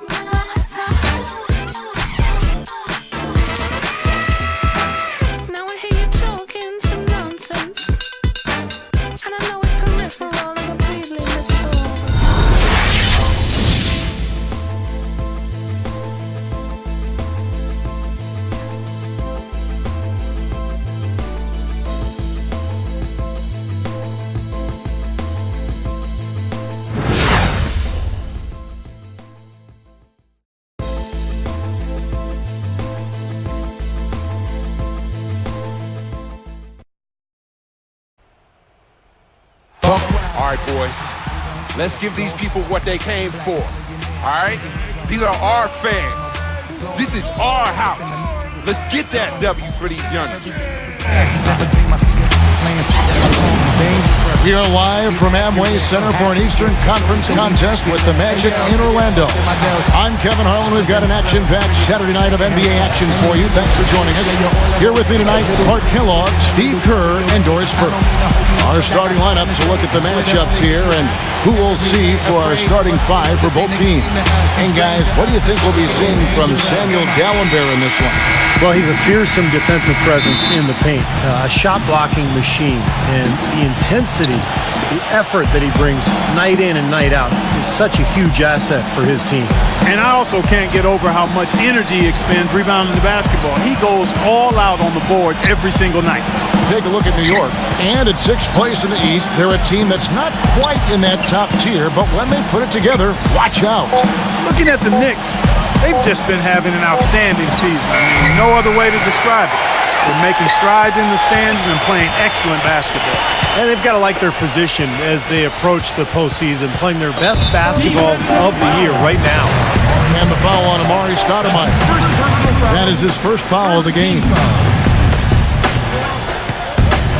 Now I hear you talking some nonsense, and I know it's peripheral and completely missable. All right, boys, let's give these people what they came for. All right? These are our fans. This is our house. Let's get that W for these youngsters. We are live from Amway Center for an Eastern Conference contest with the Magic in Orlando. I'm Kevin Harlan. We've got an action-packed Saturday night of NBA action for you. Thanks for joining us. Here with me tonight, Clark Kellogg, Steve Kerr, and Doris Burke. Our starting lineups will look at the matchups here and who we'll see for our starting five for both teams. And guys, what do you think we'll be seeing from Samuel Dalembert in this one? Well, he's a fearsome defensive presence in the paint, a shot-blocking machine, and the intensity, the effort that he brings night in and night out is such a huge asset for his team. And I also can't get over how much energy he expends rebounding the basketball. He goes all out on the boards every single night. Take a look at New York. And at sixth place in the East, they're a team that's not quite in that top tier, but when they put it together, watch out. Looking at the Knicks, they've just been having an outstanding season. I mean, no other way to describe it. They're making strides in the stands and playing excellent basketball. And they've got to like their position as they approach the postseason, playing their best basketball of the year right now. And the foul on Amari Stoudemire. That is his first foul of the game.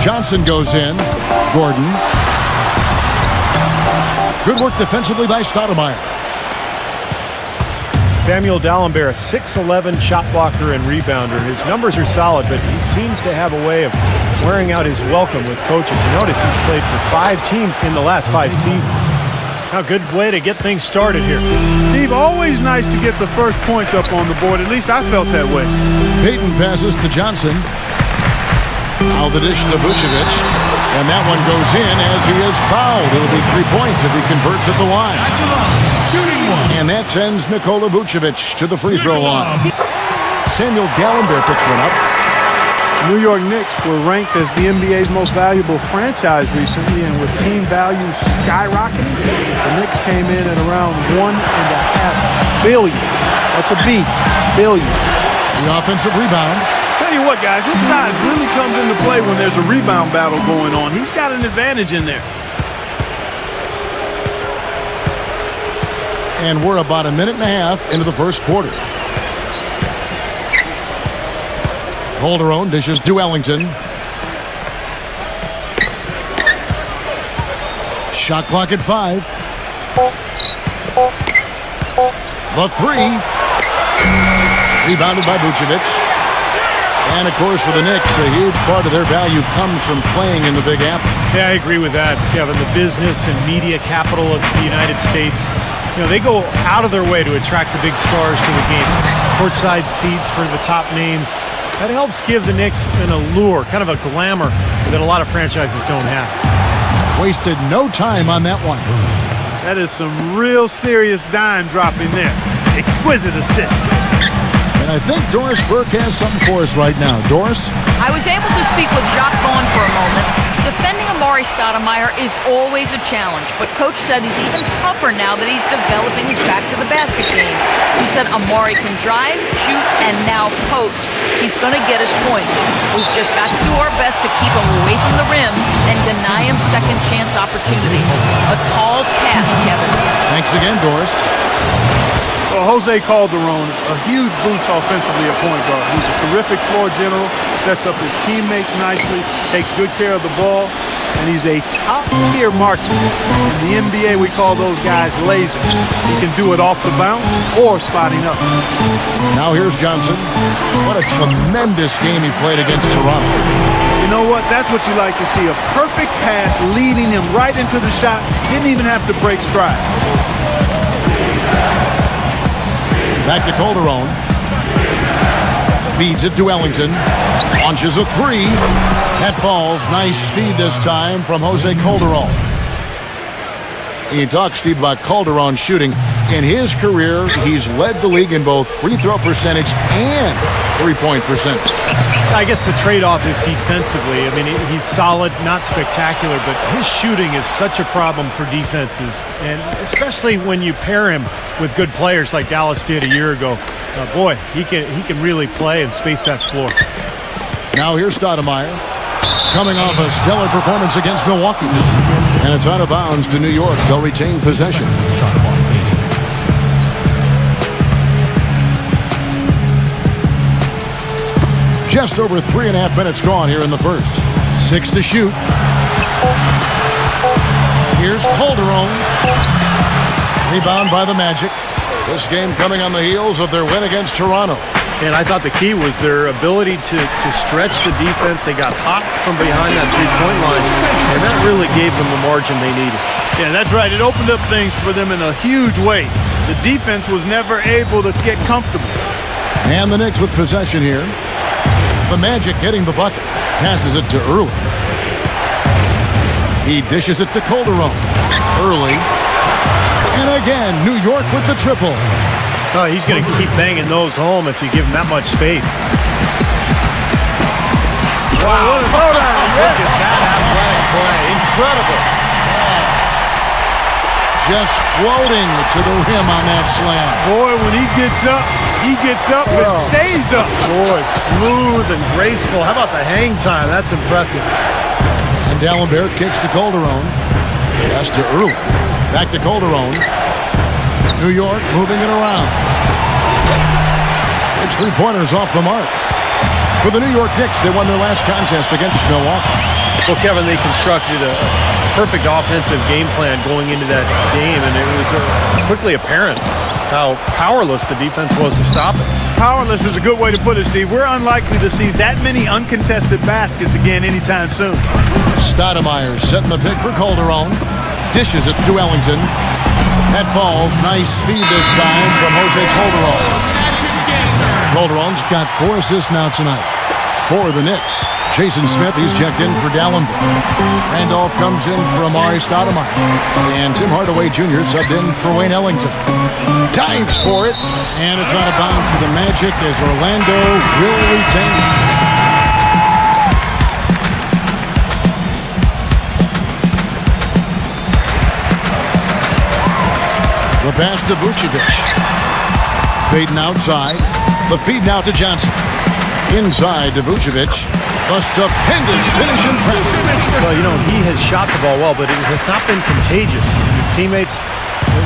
Johnson goes in. Gordon. Good work defensively by Stoudemire. Samuel Dalembert, a 6'11" shot blocker and rebounder. His numbers are solid, but he seems to have a way of wearing out his welcome with coaches. You notice he's played for 5 teams in the last 5 seasons. A good way to get things started here. Steve, always nice to get the first points up on the board. At least I felt that way. Payton passes to Johnson. Now the dish to Vucevic. And that one goes in as he is fouled. It'll be 3 points if he converts at the line. And that sends Nikola Vucevic to the free throw line. Samuel Dalembert picks one up. New York Knicks were ranked as the NBA's most valuable franchise recently, and with team values skyrocketing, the Knicks came in at around $1.5 billion. That's a B, billion. The offensive rebound. Tell you what, guys, his size really comes into play when there's a rebound battle going on. He's got an advantage in there. And we're about a minute and a half into the first quarter. Calderon dishes to Ellington. Shot clock at 5. The 3. Rebounded by Vucevic. And, of course, for the Knicks, a huge part of their value comes from playing in the Big Apple. Yeah, I agree with that, Kevin. The business and media capital of the United States, you know, they go out of their way to attract the big stars to the games. Courtside seats for the top names. That helps give the Knicks an allure, kind of a glamour that a lot of franchises don't have. Wasted no time on that one. That is some real serious dime dropping there. Exquisite assist. And I think Doris Burke has something for us right now. Doris? I was able to speak with Jacques Vaughn for a moment. Defending Amari Stoudemire is always a challenge, but Coach said he's even tougher now that he's developing his back-to-the-basket game. He said Amari can drive, shoot, and now post. He's going to get his points. We've just got to do our best to keep him away from the rim and deny him second-chance opportunities. A tall task, Kevin. Thanks again, Doris. Well, Jose Calderon, a huge boost offensively at point guard. He's a terrific floor general, sets up his teammates nicely, takes good care of the ball, and he's a top-tier marksman. In the NBA, we call those guys lasers. He can do it off the bounce or spotting up. Now here's Johnson. What a tremendous game he played against Toronto. You know what? That's what you like to see. A perfect pass leading him right into the shot. Didn't even have to break stride. Back to Calderon. Feeds it to Ellington. Launches a three. That falls. Nice feed this time from Jose Calderon. You talk, Steve, about Calderon shooting. In his career, he's led the league in both free throw percentage and three-point percentage. I guess the trade-off is defensively. I mean, he's solid, not spectacular, but his shooting is such a problem for defenses, and especially when you pair him with good players like Dallas did a year ago. Boy, he can really play and space that floor. Now here's Stoudemire, coming off a stellar performance against Milwaukee. And it's out of bounds to New York. They'll retain possession. Just over 3.5 minutes gone here in the first. 6 to shoot. Here's Calderon. Rebound by the Magic. This game coming on the heels of their win against Toronto. And I thought the key was their ability to stretch the defense. They got hot from behind that three-point line, and that really gave them the margin they needed. Yeah, that's right. It opened up things for them in a huge way. The defense was never able to get comfortable. And the Knicks with possession here. The Magic getting the bucket. Passes it to Early. He dishes it to Calderon. Early. And again, New York with the triple. Oh, he's going to keep banging those home if you give him that much space. Wow. Look at that athletic play. Incredible. Just floating to the rim on that slam. Boy, when he gets up and stays up. Boy, smooth and graceful. How about the hang time? That's impressive. And D'Alembert kicks to Calderon. Pass to Early. Back to Calderon. New York moving it around. It's three-pointers off the mark. For the New York Knicks, they won their last contest against Milwaukee. Well, Kevin, they constructed a perfect offensive game plan going into that game, and it was quickly apparent how powerless the defense was to stop it. Powerless is a good way to put it, Steve. We're unlikely to see that many uncontested baskets again anytime soon. Stoudemire setting the pick for Calderon. Dishes it to Ellington. That falls. Nice feed this time from Jose Calderon. Calderon's got 4 assists now tonight for the Knicks. Jason Smith, he's checked in for D'Alembert. Randolph comes in for Amari Stoudemire. And Tim Hardaway Jr. subbed in for Wayne Ellington. Dives for it. And it's out of bounds to the Magic as Orlando will retain. The pass to Vucevic. Payton outside. The feed now to Johnson. Inside to Vucevic. A stupendous finish in traffic. Well, you know, he has shot the ball well, but it has not been contagious. His teammates,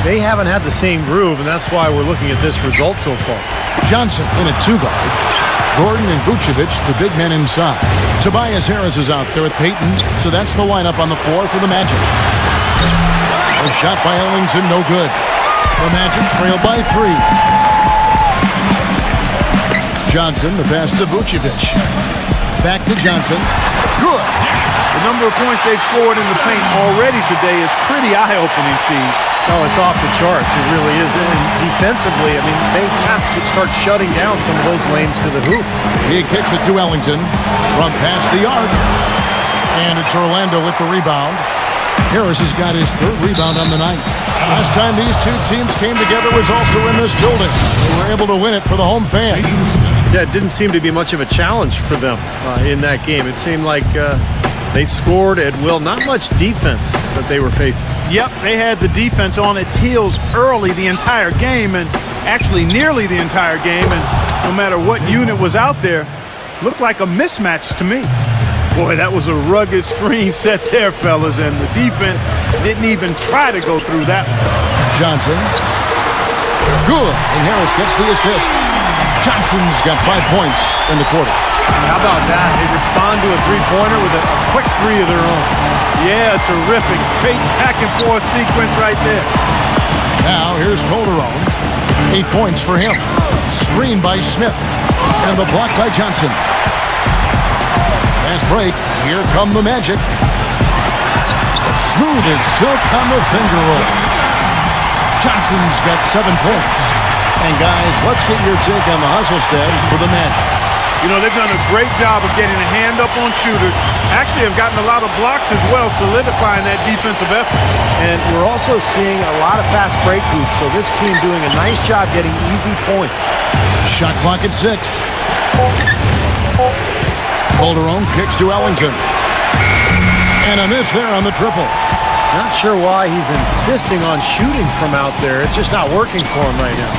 they haven't had the same groove, and that's why we're looking at this result so far. Johnson in a 2-guard. Gordon and Vucevic, the big men inside. Tobias Harris is out there with Payton, so that's the lineup on the floor for the Magic. A shot by Ellington, no good. The Magic trail by 3. Johnson, the pass to Vucevic. Back to Johnson. Good. The number of points they've scored in the paint already today is pretty eye-opening, Steve. No, it's off the charts. It really is. And defensively, I mean, they have to start shutting down some of those lanes to the hoop. He kicks it to Ellington from past the arc. And it's Orlando with the rebound. Harris has got his 3rd rebound on the night. Last time these two teams came together was also in this building. They were able to win it for the home fans. Yeah, it didn't seem to be much of a challenge for them in that game. It seemed like they scored at will. Not much defense that they were facing. Yep, they had the defense on its heels early the entire game, and actually nearly the entire game, and no matter what unit was out there, looked like a mismatch to me. Boy, that was a rugged screen set there, fellas, and the defense didn't even try to go through that one. Johnson. Good, and Harris gets the assist. Johnson's got 5 points in the quarter. How about that? They respond to a three-pointer with a quick 3 of their own. Yeah, terrific. Great back-and-forth sequence right there. Now, here's Calderon. 8 points for him. Screen by Smith. And the block by Johnson. Fast break. Here come the Magic. Smooth as silk on the finger roll. Johnson's got 7 points. And guys, let's get your take on the hustle stats for the Magic. You know, they've done a great job of getting a hand up on shooters. Actually have gotten a lot of blocks as well, solidifying that defensive effort. And we're also seeing a lot of fast break hoops, so this team doing a nice job getting easy points. Shot clock at 6. Calderon kicks to Ellington. And a miss there on the triple. Not sure why he's insisting on shooting from out there. It's just not working for him right now.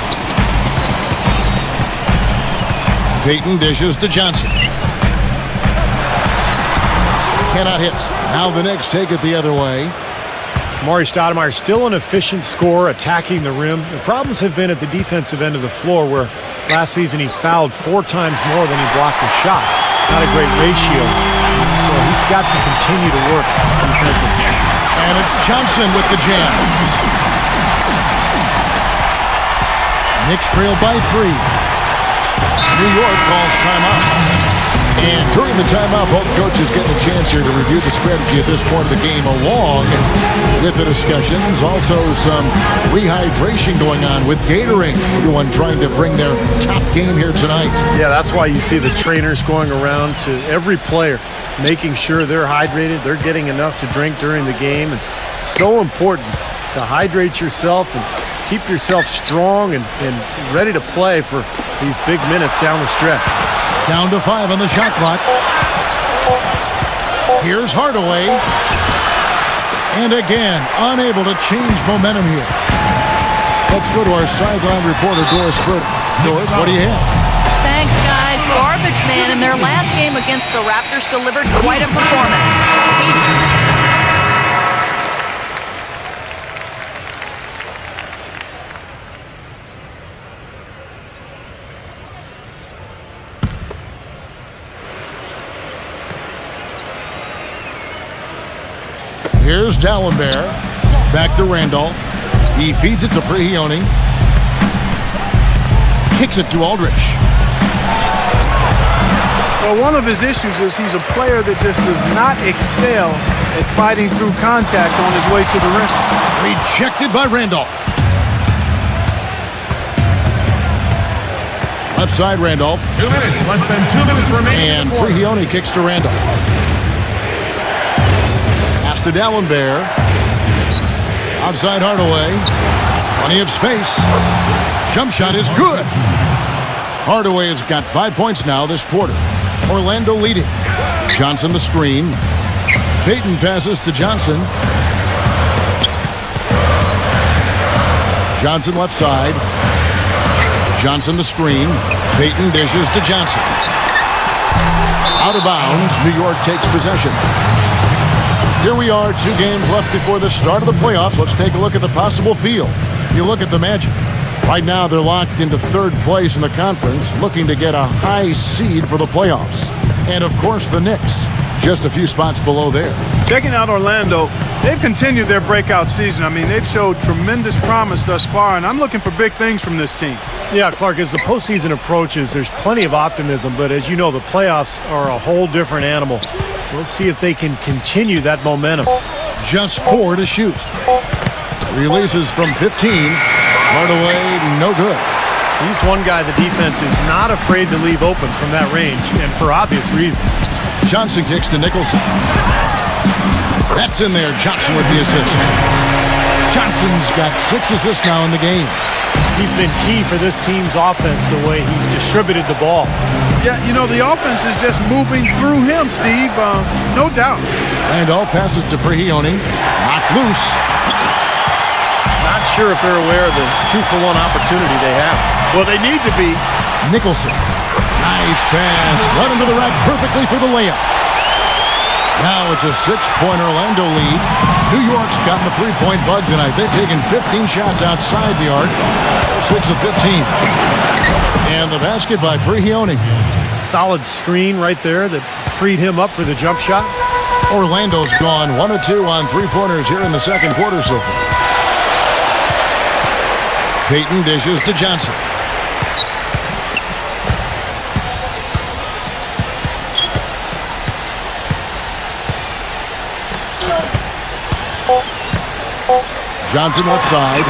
Payton dishes to Johnson. Cannot hit. Now the Knicks take it the other way. Amar'e Stoudemire still an efficient scorer attacking the rim. The problems have been at the defensive end of the floor, where last season he fouled 4 times more than he blocked a shot. Not a great ratio. So he's got to continue to work defensively. And it's Johnson with the jam. Knicks trail by 3. New York calls timeout. And during the timeout, both coaches getting a chance here to review the strategy at this point of the game, along with the discussions. Also some rehydration going on with Gatorade. Everyone trying to bring their top game here tonight. Yeah, that's why you see the trainers going around to every player, making sure they're hydrated, they're getting enough to drink during the game. And so important to hydrate yourself and keep yourself strong and ready to play for these big minutes down the stretch. Down to 5 on the shot clock. Here's Hardaway. And again, unable to change momentum here. Let's go to our sideline reporter, Doris Burke. Doris, what do you have? Thanks, guys. Garbage man in their last game against the Raptors delivered quite a performance. Here's Dallenberg. Back to Randolph. He feeds it to Prigioni. Kicks it to Aldridge. Well, one of his issues is he's a player that just does not excel at fighting through contact on his way to the rim. Rejected by Randolph. Left side, Randolph. 2 minutes. Less than 2 minutes And remaining. Prigioni kicks to Randolph. Pass to Dallenberg. Outside Hardaway. Plenty of space. Jump shot is good. Hardaway has got 5 points now this quarter. Orlando leading. Johnson the screen. Payton passes to Johnson. Johnson left side. Johnson the screen. Payton dishes to Johnson. Out of bounds. New York takes possession. Here we are, 2 games left before the start of the playoffs. Let's take a look at the possible field. You look at the Magic. Right now, they're locked into 3rd place in the conference, looking to get a high seed for the playoffs. And, of course, the Knicks, just a few spots below there. Checking out Orlando, they've continued their breakout season. I mean, they've showed tremendous promise thus far, and I'm looking for big things from this team. Yeah, Clark, as the postseason approaches, there's plenty of optimism, but as you know, the playoffs are a whole different animal. We'll see if they can continue that momentum. Just 4 to shoot. Releases from 15. Hardaway, no good. He's one guy the defense is not afraid to leave open from that range, and for obvious reasons. Johnson kicks to Nicholson. That's in there. Johnson with the assist. Johnson's got 6 assists now in the game. He's been key for this team's offense, the way he's distributed the ball. Yeah, you know, the offense is just moving through him, Steve. No doubt. Randolph passes to Prigioni. Knocked loose. Not sure if they're aware of the 2-for-1 opportunity they have. Well, they need to be. Nicholson. Nice pass. Run into the rack perfectly for the layup. Now it's a 6-point Orlando lead. New York's gotten the 3-point bug tonight. They've taken 15 shots outside the arc. 6 of 15. And the basket by Prigioni. Solid screen right there that freed him up for the jump shot. Orlando's gone 1 of 2 on 3-pointers here in the second quarter so far. Payton dishes to Johnson. Johnson left side.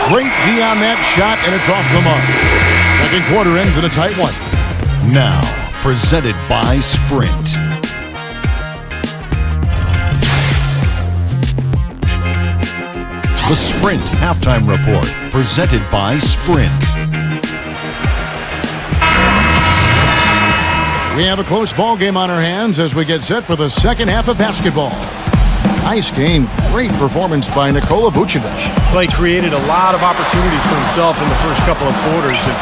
Great D on that shot, and it's off the mark. Second quarter ends in a tight one. Now, presented by Sprint. The Sprint Halftime Report, presented by Sprint. We have a close ball game on our hands as we get set for the second half of basketball. Nice game. Great performance by Nikola Vucevic. Well, he created a lot of opportunities for himself in the first couple of quarters. And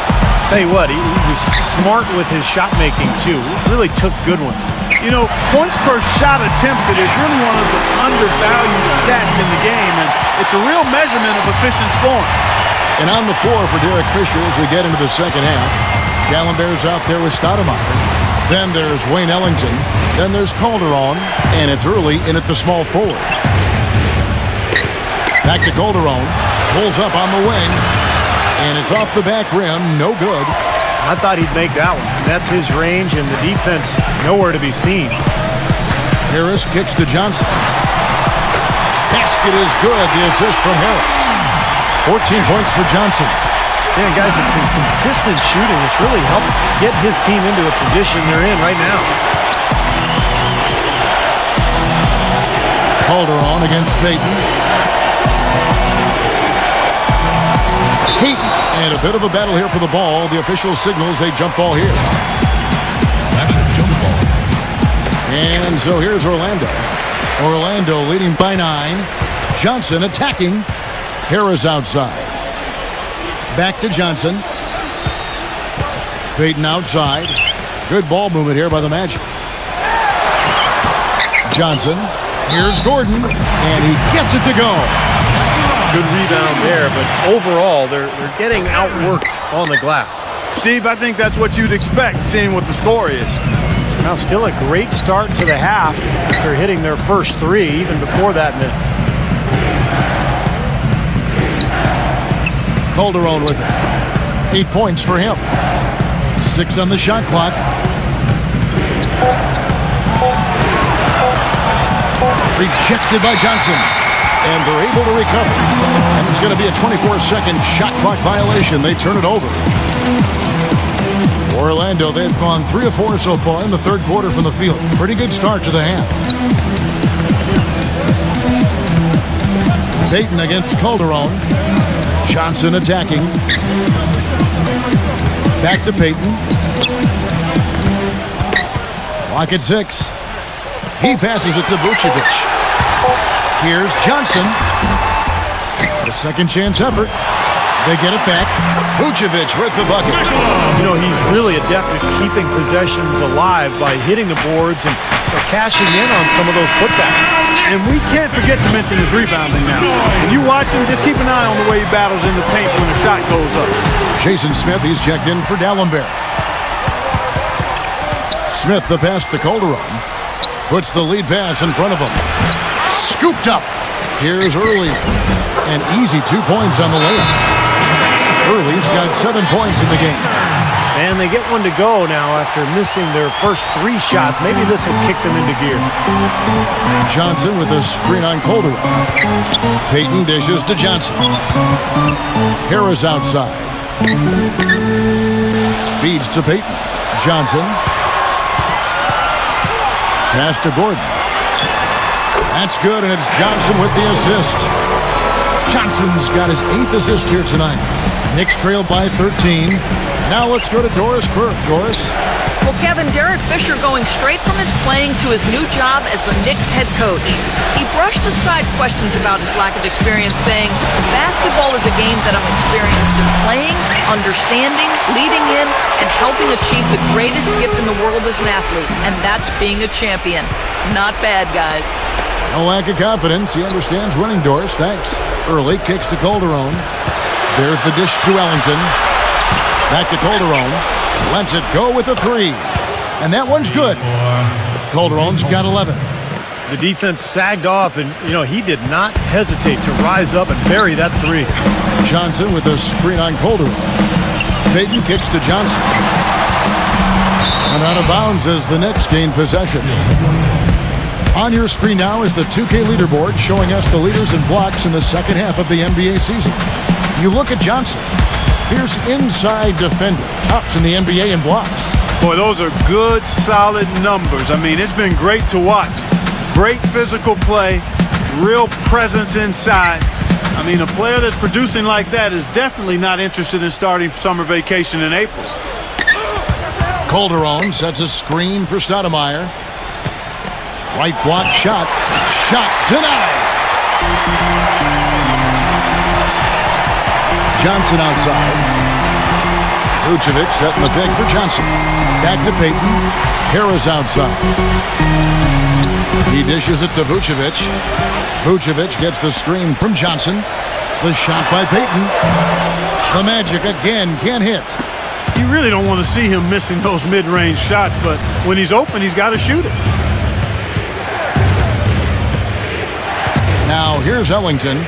tell you what, he was smart with his shot making too. Really took good ones. You know, points per shot attempted is really one of the undervalued stats in the game, and it's a real measurement of efficient scoring. And on the floor for Derek Fisher as we get into the second half. Gallenberg's out there with Stoudemire. Then there's Wayne Ellington. Then there's Calderon. And it's early in at the small forward. Back to Calderon. Pulls up on the wing. And it's off the back rim. No good. I thought he'd make that one. That's his range, and the defense nowhere to be seen. Harris kicks to Johnson. Basket is good. The assist from Harris. 14 points for Johnson. Man, guys, it's his consistent shooting that's really helped get his team into a position they're in right now. Calderon against Payton. And a bit of a battle here for the ball. The official signals a jump ball here. That's a jump ball. And so here's Orlando. Orlando leading by 9. Johnson attacking. Harris outside. Back to Johnson. Payton outside. Good ball movement here by the Magic. Johnson. Here's Gordon. And he gets it to go. Good rebound there, but overall, they're getting outworked on the glass. Steve, I think that's what you'd expect, seeing what the score is. Now, still a great start to the half after hitting their first 3, even before that miss. Calderon with it. 8 points for him. 6 on the shot clock. Rejected by Johnson. And they're able to recover. And it's going to be a 24-second shot clock violation. They turn it over. Orlando, they've gone 3 of 4 so far in the third quarter from the field. Pretty good start to the half. Payton against Calderon. Johnson attacking. Back to Payton. Clock at 6. He passes it to Vucevic. Here's Johnson. The second chance effort. They get it back. Vucevic with the bucket. You know, he's really adept at keeping possessions alive by hitting the boards and cashing in on some of those putbacks. And we can't forget to mention his rebounding now. When you watch him, just keep an eye on the way he battles in the paint when the shot goes up. Jason Smith, he's checked in for Dallenberg. Smith, the pass to Calderon. Puts the lead pass in front of him. Scooped up. Here's Early. And easy 2 points on the layup. Early's got 7 points in the game. And they get one to go now after missing their first 3 shots. Maybe this will kick them into gear. Johnson with a screen on Calderon. Payton dishes to Johnson. Harris outside. Feeds to Payton. Johnson. Pass to Gordon. That's good, and it's Johnson with the assist. Johnson's got his 8th assist here tonight. Knicks trail by 13. Now let's go to Doris Burke. Doris? Well, Kevin, Derek Fisher going straight from his playing to his new job as the Knicks head coach. He brushed aside questions about his lack of experience, saying, basketball is a game that I'm experienced in playing, understanding, leading in, and helping achieve the greatest gift in the world as an athlete, and that's being a champion. Not bad, guys. No lack of confidence. He understands winning, Doris. Thanks. Early kicks to Calderon. There's the dish to Ellington. Back to Calderon. Lets it go with a 3. And that one's good. Calderon's got 11. The defense sagged off, and, you know, he did not hesitate to rise up and bury that 3. Johnson with a screen on Calderon. Payton kicks to Johnson. And out of bounds as the Knicks gain possession. On your screen now is the 2K leaderboard showing us the leaders in blocks in the second half of the NBA season. You look at Johnson. Fierce inside defender. Tops in the NBA in blocks. Boy, those are good, solid numbers. I mean, it's been great to watch. Great physical play, real presence inside. I mean, a player that's producing like that is definitely not interested in starting summer vacation in April. Calderon sets a screen for Stoudemire. Right block shot. Shot denied. Johnson outside. Vucevic setting the pick for Johnson. Back to Payton. Harris outside. He dishes it to Vucevic. Vucevic gets the screen from Johnson. The shot by Payton. The Magic again can't hit. You really don't want to see him missing those mid-range shots, but when he's open, he's got to shoot it. Now here's Ellington.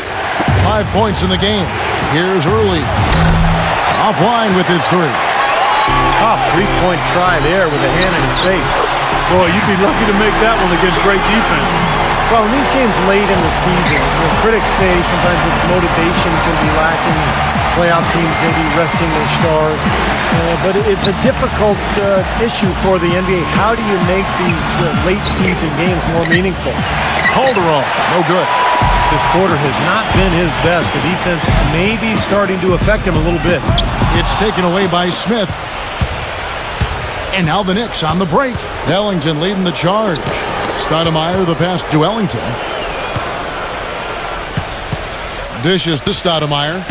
5 points in the game. Here's Early. Offline with his three. Tough three-point try there with a hand in his face. Boy, you'd be lucky to make that one against great defense. Well, in these games late in the season, critics say sometimes the motivation can be lacking. Playoff teams may be resting their stars. But it's a difficult issue for the NBA. How do you make these late season games more meaningful? Calderon, no good. This quarter has not been his best. The defense may be starting to affect him a little bit. It's taken away by Smith. And now the Knicks on the break. Ellington leading the charge. Stoudemire the pass to Ellington. Dishes to Stoudemire.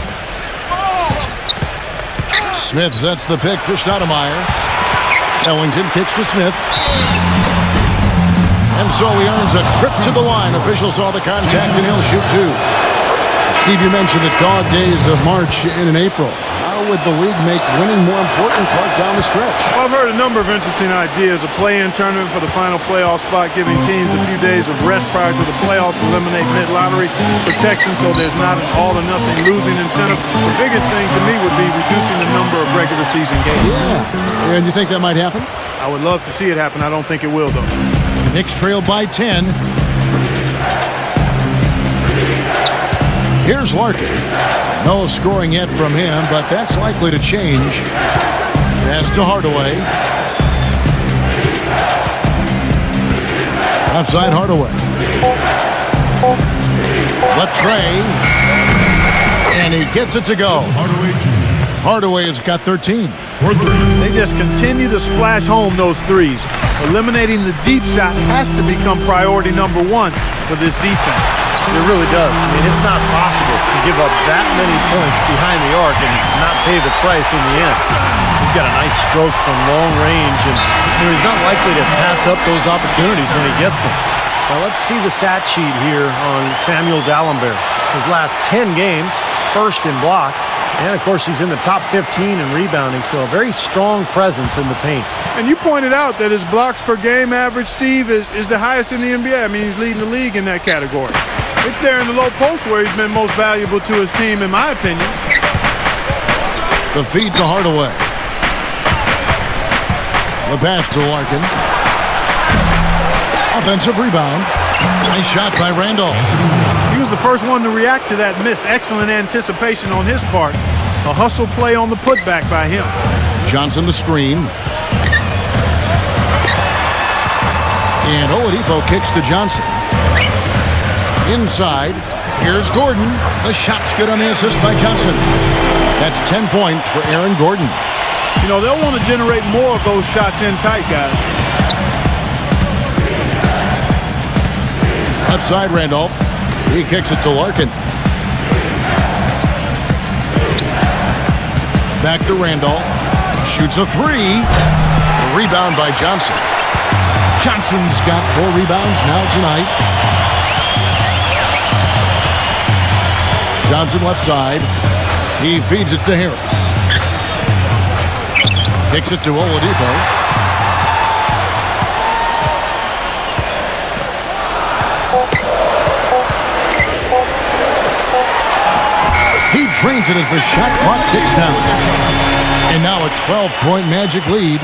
Smith sets the pick for Stoudemire. Ellington kicks to Smith. And so he earns a trip to the line. Official saw the contact and he'll shoot two. Steve, you mentioned the dog days of March and in April. How would the league make winning more important, Clark, down the stretch? Well, I've heard a number of interesting ideas. A play-in tournament for the final playoff spot, giving teams a few days of rest prior to the playoffs, eliminate mid-lottery protection so there's not an all-or-nothing losing incentive. The biggest thing to me would be reducing the number of regular season games. Yeah. And you think that might happen? I would love to see it happen. I don't think it will, though. Knicks trail by 10. Here's Larkin. No scoring yet from him, but that's likely to change. Pass to Hardaway. Outside Hardaway. Latrey. And he gets it to go. Hardaway has got 13. They just continue to splash home those threes. Eliminating the deep shot has to become priority number one for this defense. It really does. I mean, it's not possible to give up that many points behind the arc and not pay the price in the end. He's got a nice stroke from long range, and he's not likely to pass up those opportunities when he gets them. Now, let's see the stat sheet here on Samuel Dalembert. His last 10 games, first in blocks, and, of course, he's in the top 15 in rebounding, so a very strong presence in the paint. And you pointed out that his blocks per game average, Steve, is the highest in the NBA. I mean, he's leading the league in that category. It's there in the low post where he's been most valuable to his team, in my opinion. The feed to Hardaway. The pass to Larkin. Offensive rebound. Nice shot by Randolph. He was the first one to react to that miss. Excellent anticipation on his part. A hustle play on the putback by him. Johnson the screen. And Oladipo kicks to Johnson. Inside, here's Gordon. The shot's good on the assist by Johnson. That's 10 points for Aaron Gordon. You know, they'll want to generate more of those shots in tight, guys. Outside Randolph. He kicks it to Larkin. Back to Randolph. Shoots a three. A rebound by Johnson. Johnson's got 4 rebounds now tonight. Johnson left side. He feeds it to Harris. Kicks it to Oladipo. He drains it as the shot clock ticks down. And now a 12-point Magic lead.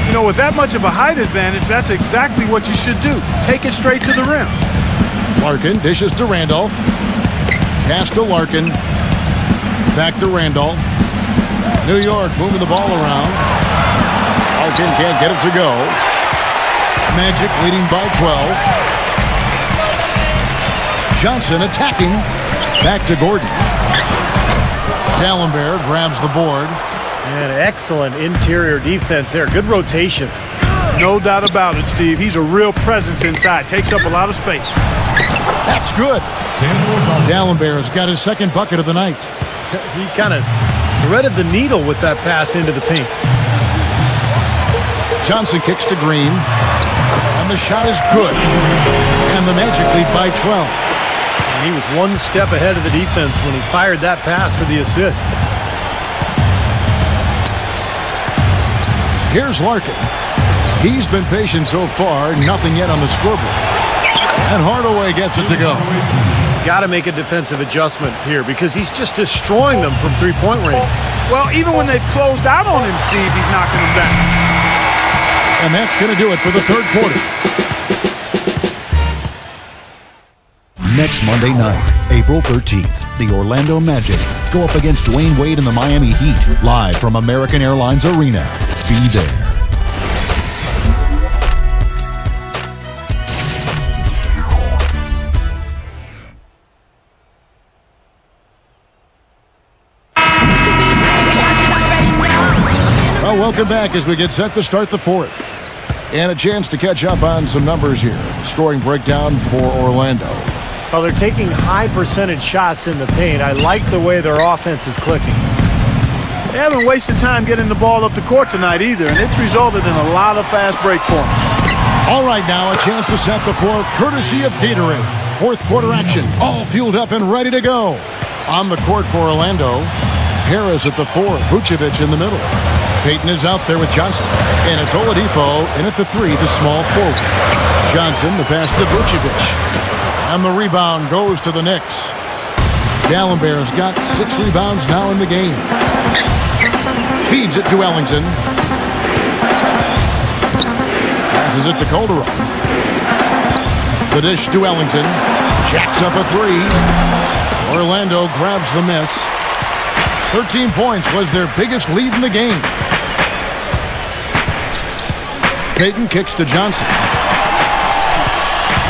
You know, with that much of a height advantage, that's exactly what you should do. Take it straight to the rim. Larkin dishes to Randolph. Pass to Larkin. Back to Randolph. New York moving the ball around. Larkin can't get it to go. Magic leading by 12. Johnson attacking. Back to Gordon. D'Alembert grabs the board. And excellent interior defense there. Good rotations. No doubt about it, Steve. He's a real presence inside. Takes up a lot of space. That's good. D'Alembert's got his second bucket of the night. He kind of threaded the needle with that pass into the paint. Johnson kicks to Green. And the shot is good. And the Magic lead by 12. And he was one step ahead of the defense when he fired that pass for the assist. Here's Larkin. He's been patient so far. Nothing yet on the scoreboard. And Hardaway gets it to go. Got to make a defensive adjustment here because he's just destroying them from three-point range. Well, even when they've closed out on him, Steve, he's knocking them down. And that's going to do it for the third quarter. Next Monday night, April 13th, the Orlando Magic go up against Dwayne Wade and the Miami Heat, live from American Airlines Arena. Be there. Well, welcome back as we get set to start the fourth. And a chance to catch up on some numbers here. Scoring breakdown for Orlando. Well, they're taking high percentage shots in the paint. I like the way their offense is clicking. They haven't wasted time getting the ball up the court tonight either, and it's resulted in a lot of fast break points. All right, now a chance to set the floor courtesy of Gatorade. Fourth quarter action, all fueled up and ready to go. On the court for Orlando, Harris at the 4, Vucevic in the middle. Payton is out there with Johnson. And it's Oladipo in at the 3, the small forward. Johnson, the pass to Vucevic. And the rebound goes to the Knicks. D'Alembert's got 6 rebounds now in the game. Feeds it to Ellington. Passes it to Calderon. The dish to Ellington. Jacks up a 3. Orlando grabs the miss. 13 points was their biggest lead in the game. Payton kicks to Johnson.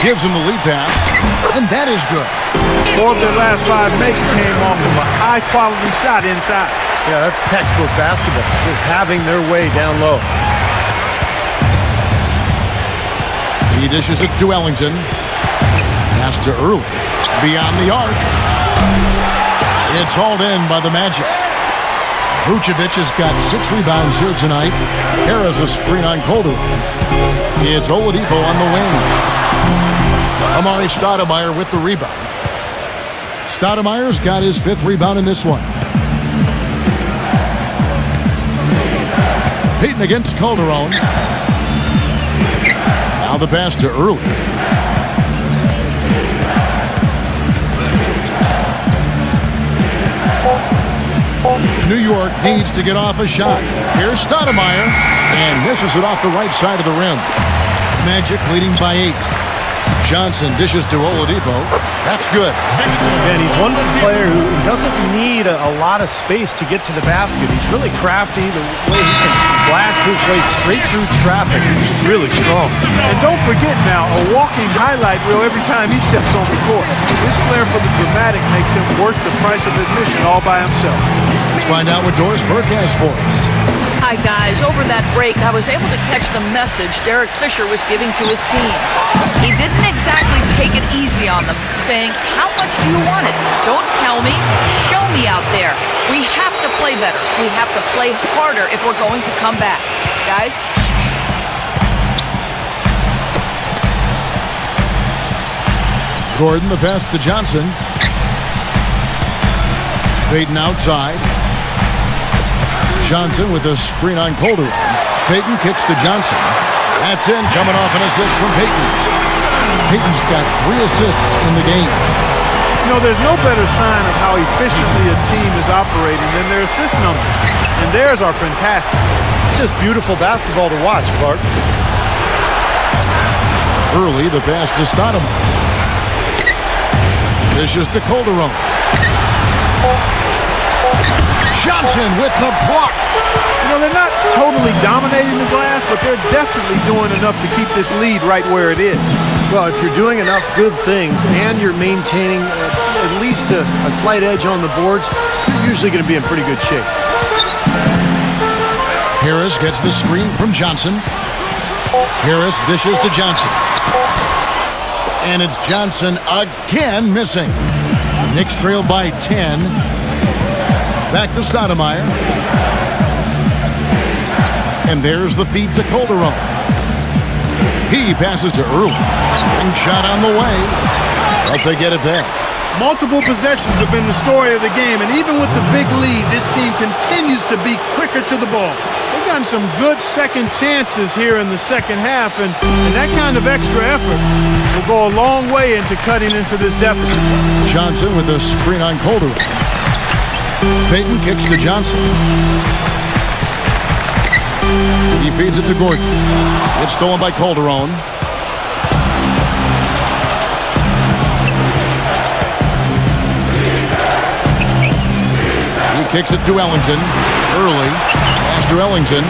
Gives him the lead pass, and that is good. 4 of their last 5 makes came off of a high-quality shot inside. Yeah, that's textbook basketball. Just having their way down low. He dishes it to Ellington. Pass to Early. Beyond the arc. It's hauled in by the Magic. Vucevic has got 6 rebounds here tonight. Harris a screen on Calderon. It's Oladipo on the wing. Amari Stoudemire with the rebound. Stoudemire's got his 5th rebound in this one. Payton against Calderon. Now the pass to Early. New York needs to get off a shot. Here's Stoudemire, and misses it off the right side of the rim. Magic leading by 8. Johnson dishes to Oladipo. That's good. And he's one player who doesn't need a lot of space to get to the basket. He's really crafty. The way he can blast his way straight through traffic is really strong. And don't forget now, a walking highlight reel every time he steps on the court. This flair for the dramatic makes him worth the price of admission all by himself. Let's find out what Doris Burke has for us. Hi, guys. Over that break, I was able to catch the message Derek Fisher was giving to his team. He didn't exactly take it easy on them, saying, how much do you want it? Don't tell me. Show me out there. We have to play better. We have to play harder if we're going to come back. Guys? Gordon, the pass to Johnson. Payton outside. Johnson with a screen on Calderon. Payton kicks to Johnson. That's in, coming off an assist from Payton. Payton's got 3 assists in the game. You know, there's no better sign of how efficiently a team is operating than their assist number. And theirs are fantastic. It's just beautiful basketball to watch, Clark. Early, the pass to Stoudemire. Dishes to Calderon. Johnson with the block. You know, they're not totally dominating the glass, but they're definitely doing enough to keep this lead right where it is. Well, if you're doing enough good things and you're maintaining at least a slight edge on the boards, you're usually going to be in pretty good shape. Harris gets the screen from Johnson. Harris dishes to Johnson. And it's Johnson again missing. Knicks trail by 10. Back to Stoudemire. And there's the feed to Calderon. He passes to Early. And shot on the way. But they get it back. Multiple possessions have been the story of the game, and even with the big lead, this team continues to be quicker to the ball. They've gotten some good second chances here in the second half, and that kind of extra effort will go a long way into cutting into this deficit. Johnson with a screen on Calderon. Payton kicks to Johnson. He feeds it to Gordon. It's stolen by Calderon. He kicks it to Ellington. Early. Pass to Ellington.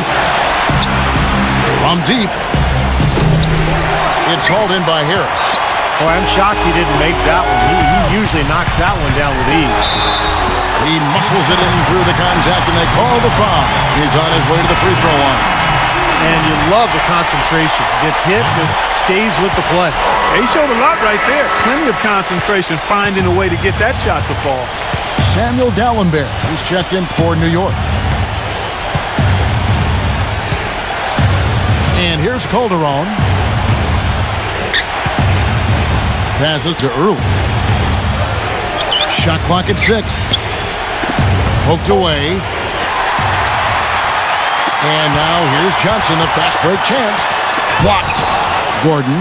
From deep. It's hauled in by Harris. Boy, I'm shocked he didn't make that one. He usually knocks that one down with ease. He muscles it in through the contact, and they call the foul. He's on his way to the free throw line. And you love the concentration. Gets hit, but stays with the play. He showed a lot right there. Plenty of concentration, finding a way to get that shot to fall. Samuel Dallenberg, who's checked in for New York. And here's Calderon. Passes to Early. Shot clock at 6. Poked away. And now here's Johnson, the fast break chance. Blocked. Gordon.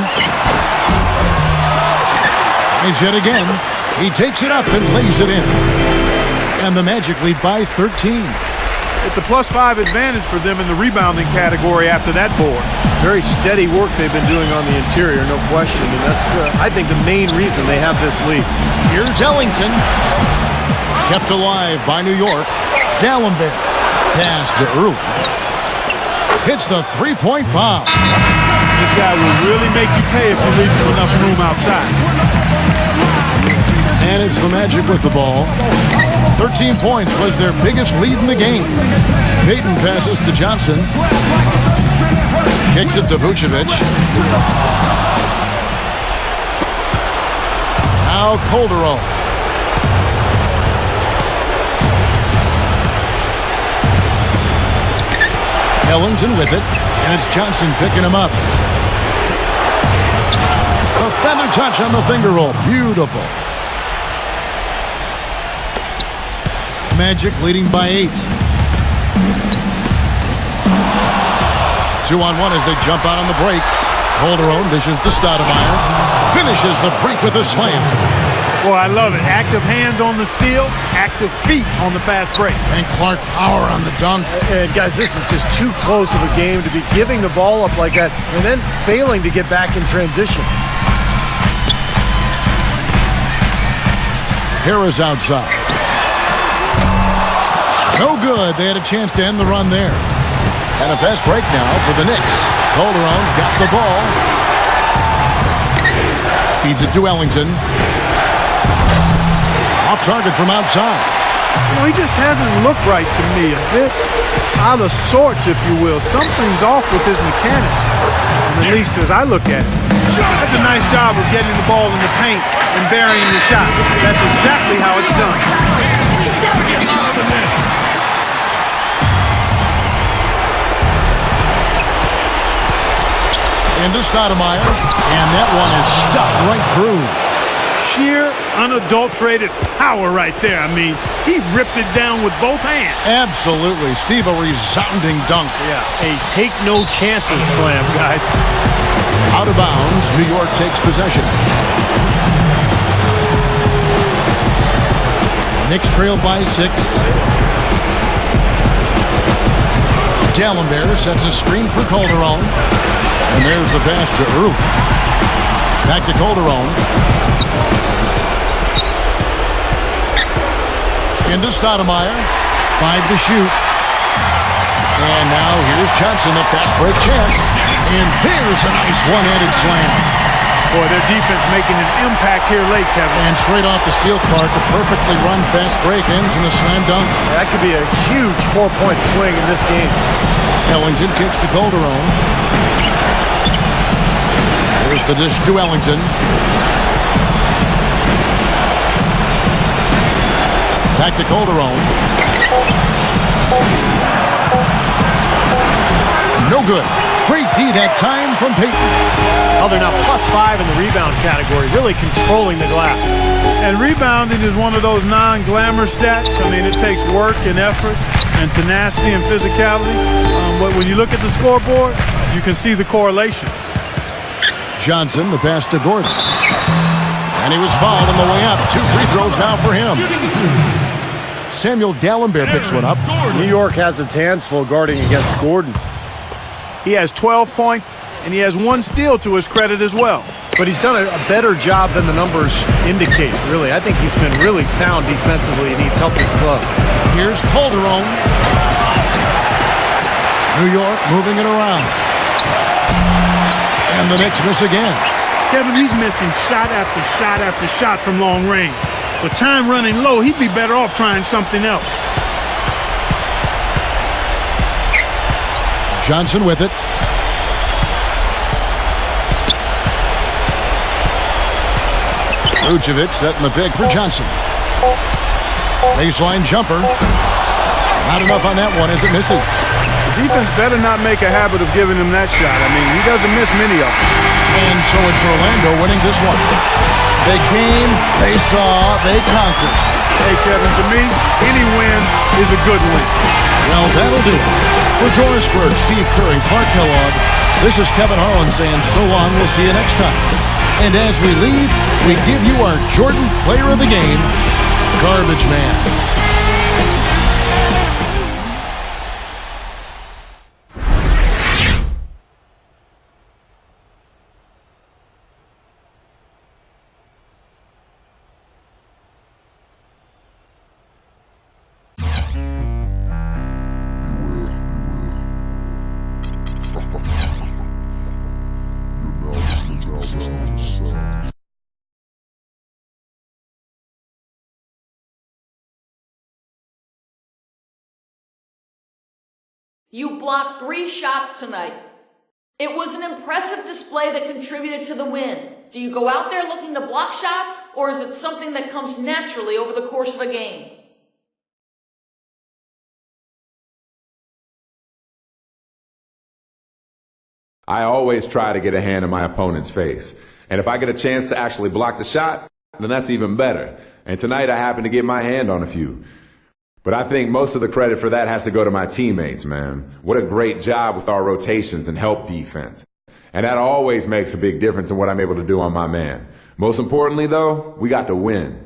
Tries yet again. He takes it up and lays it in. And the Magic lead by 13. It's a +5 advantage for them in the rebounding category after that board. Very steady work they've been doing on the interior, no question. And that's, I think, the main reason they have this lead. Here's Ellington. Kept alive by New York. Dallenberg. Pass to Early. Hits the three-point bomb. This guy will really make you pay if you leave him enough room outside. And it's the Magic with the ball. 13 points was their biggest lead in the game. Payton passes to Johnson. Kicks it to Vucevic. Now Calderon. Ellington with it, and it's Johnson picking him up. A feather touch on the finger roll. Beautiful. Magic leading by 8. 2-on-1 as they jump out on the break. Calderon dishes to Stoudemire. Finishes the break with a slam. Boy, I love it. Active hands on the steal, active feet on the fast break. And Clark power on the dunk. And guys, this is just too close of a game to be giving the ball up like that and then failing to get back in transition. Harris outside. No good. They had a chance to end the run there. And a fast break now for the Knicks. Calderon's got the ball. Feeds it to Ellington. Off target from outside. You know, he just hasn't looked right to me. A bit out of sorts, if you will. Something's off with his mechanics, at least as I look at it. That's a nice job of getting the ball in the paint and burying the shot. That's exactly how it's done. Into Stoudemire, and that one is stuffed right through. Sheer, unadulterated power right there. I mean, he ripped it down with both hands. Absolutely. Steve, a resounding dunk. Yeah, a take no chances slam, guys. Out of bounds, New York takes possession. Knicks trail by 6. Dallenberg sets a screen for Calderon. And there's the pass to Early. Back to Calderon. Into Stoudemire. 5 to shoot. And now here's Johnson, a fast break chance. And there's a nice one-handed slam. Boy, their defense making an impact here late, Kevin. And straight off the steel cart, a perfectly run fast break ends in a slam dunk. That could be a huge 4-point swing in this game. Ellington kicks to Calderon. Here's the dish to Ellington. Back to Calderon. No good. Great D that time from Peyton. Well, they're now +5 in the rebound category, really controlling the glass. And rebounding is one of those non-glamour stats. I mean, it takes work and effort and tenacity and physicality. But when you look at the scoreboard, you can see the correlation. Johnson, the pass to Gordon. And he was fouled on the way up. 2 free throws now for him. Samuel Dallenberg picks one up. New York has its hands full guarding against Gordon. He has 12 points, and he has 1 steal to his credit as well. But he's done a better job than the numbers indicate, really. I think he's been really sound defensively, and he's helped his club. Here's Calderon. New York moving it around. And the Knicks miss again. Kevin, he's missing shot after shot after shot from long range. With time running low, he'd be better off trying something else. Johnson with it. Vucevic setting the pick for Johnson. Baseline jumper. Not enough on that one as it misses. The defense better not make a habit of giving him that shot. I mean, he doesn't miss many of them. And so it's Orlando winning this one. They came, they saw, they conquered. Hey, Kevin, to me, any win is a good win. Well, that'll do it. For Doris Berg, Steve Kerr, and Clark Kellogg, this is Kevin Harlan saying so long. We'll see you next time. And as we leave, we give you our Jordan Player of the Game, Garbage Man. You blocked 3 shots tonight. It was an impressive display that contributed to the win. Do you go out there looking to block shots, or is it something that comes naturally over the course of a game? I always try to get a hand in my opponent's face. And if I get a chance to actually block the shot, then that's even better. And tonight I happen to get my hand on a few. But I think most of the credit for that has to go to my teammates, man. What a great job with our rotations and help defense. And that always makes a big difference in what I'm able to do on my man. Most importantly, though, we got to win.